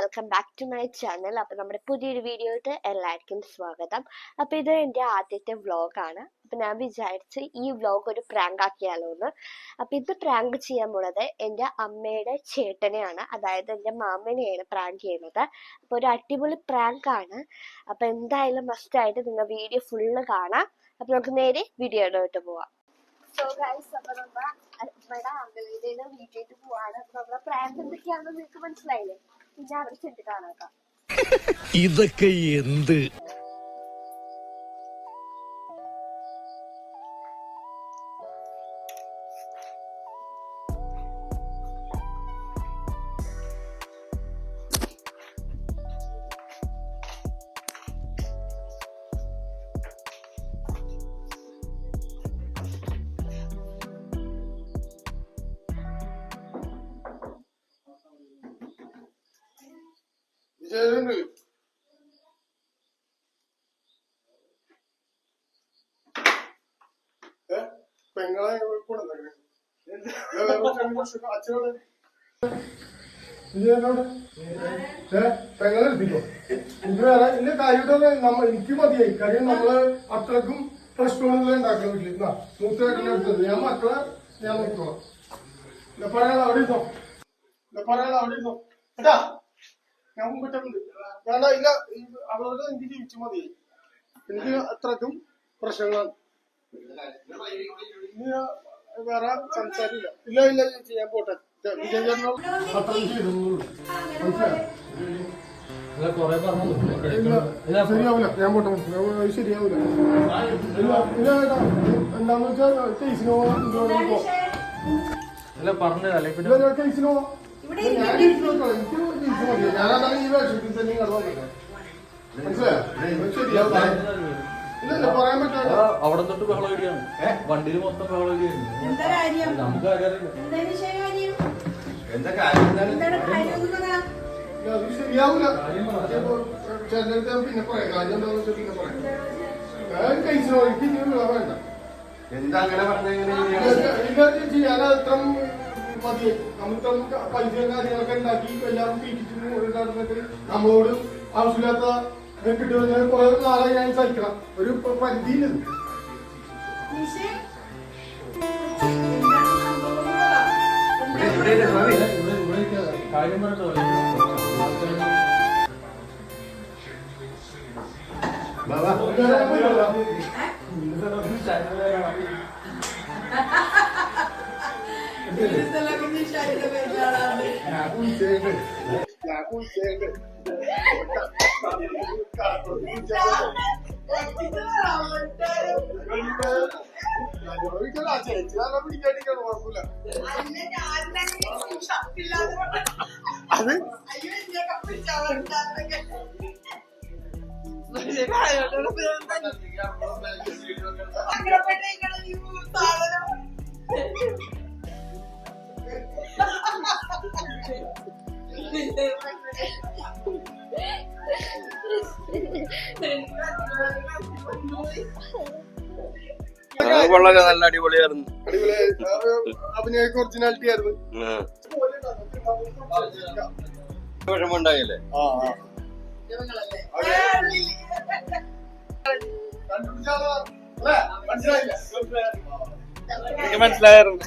Welcome back to my channel. അപ്പോൾ നമ്മുടെ പുതിയൊരു വീഡിയോയിട്ട് എല്ലാവർക്കും സ്വാഗതം. അപ്പോൾ ഇത് എൻ്റെ ആദ്യത്തെ വ്ളോഗാണ്. അപ്പോൾ ഞാൻ വിചാരിച്ച് ഈ വ്ളോഗ് ഒരു പ്രാങ്ക് ആക്കിയാലോ എന്ന്. അപ്പോൾ ഇത് പ്രാങ്ക് ചെയ്യാൻ പോണത് എൻ്റെ അമ്മയുടെ ചേട്ടനെയാണ്, അതായത് എൻ്റെ മാമനെയാണ് പ്രാങ്ക് ചെയ്യുന്നത്. അപ്പോൾ ഒരു അടിപൊളി പ്രാങ്കാണ്. അപ്പോൾ എന്തായാലും മസ്റ്റായിട്ട് നിങ്ങൾ വീഡിയോ ഫുള്ള് കാണാം. അപ്പോൾ നമുക്ക് നേരെ വീഡിയോയിലോട്ട് പോവാം. സോ ഗൈസ്, അപ്പോൾ നമ്മൾ അമ്മയുടെ അമ്മയുടെ വീട്ടിലേക്ക് പോവാണ്. അപ്പോൾ നമ്മുടെ പ്രാങ്ക് എന്തൊക്കെയാണെന്ന് നിങ്ങൾക്ക് മനസ്സിലായില്ലേ? പിന്നെ അവിടെ ചെന്ന് കാണാം. ഇതൊക്കെ എന്ത് പെങ്ങളെ എടുപ്പിക്കോ. എനിക്ക് വേറെ ഇല്ല കാര്യമായിട്ട് എനിക്ക് മതിയായി. കാര്യം നമ്മള് അത്രക്കും പ്രശ്നങ്ങളൊന്നും ഉണ്ടാക്കാൻ വീട്ടിൽ മൂത്തേട്ടനെ എടുത്തത്. ഞാൻ മക്കളെ ഞാൻ നോക്കോളാം. പറയാതെ അവിടെ ഇരുന്നോ, പറയാതെ അവിടെ ഇരുന്നോ കേട്ടാ. ഞാൻ മുമ്പിട്ടുണ്ട് വേണ്ട. ഇല്ല, അവളോട് എനിക്ക് ജീവിച്ചു മതിയായി. എനിക്ക് അത്രക്കും പ്രശ്നങ്ങളാണ്. വേറെ സംസാരില്ല. ഇല്ല ഇല്ല ചേച്ചി, ഞാൻ പോട്ടെ. ശരിയാവില്ല. ഞാൻ പോട്ടെ. ശരിയാവില്ല. എന്താന്ന് വെച്ചാൽ കേസിനോ കേസിനോ ഞാനതാണ് ഈ വേഷത്തിൽ തന്നെ മനസ്സിലായോ? ഇല്ല പറയാൻ പറ്റില്ല. അവിടെ തൊട്ട് ബഹളം ഇടിയാണ്, വണ്ടിയിൽ മൊത്തം ബഹളം ഇടിയാണ്. നമുക്ക് അത് ശരിയാവില്ല. ചേട്ടനടുത്ത് പിന്നെ പറയാം. കാര്യം എന്താണെന്ന് വെച്ചാൽ പിന്നെ പറയാം. കഴിച്ചോ, എനിക്ക് വേണ്ട. എന്താ അങ്ങനെ പറഞ്ഞ ചേച്ചി, ഞാൻ അത്ര മതിയായി. നമുക്ക് പൈസയും കാര്യങ്ങളൊക്കെ ഉണ്ടാക്കി എല്ലാവരും തീറ്റിട്ട് നമ്മളോട് ആവശ്യമില്ലാത്ത കിട്ടുന്ന കുറെ നാളെ ഞാൻ സഹിക്കണം. ഒരു പരിധിയില്ല. കാര്യം പറഞ്ഞോ. ചേച്ചിയാണോ പിടിക്കാണ്ടിരിക്കണം, കുഴപ്പമില്ല. അത് വളരെ നല്ല അടിപൊളിയായിരുന്നു. അഭിനയൊക്കെ ഒറിജിനാലിറ്റി ആയിരുന്നു. വിഷമുണ്ടായില്ലേ? എനിക്ക് മനസ്സിലായിരുന്നു.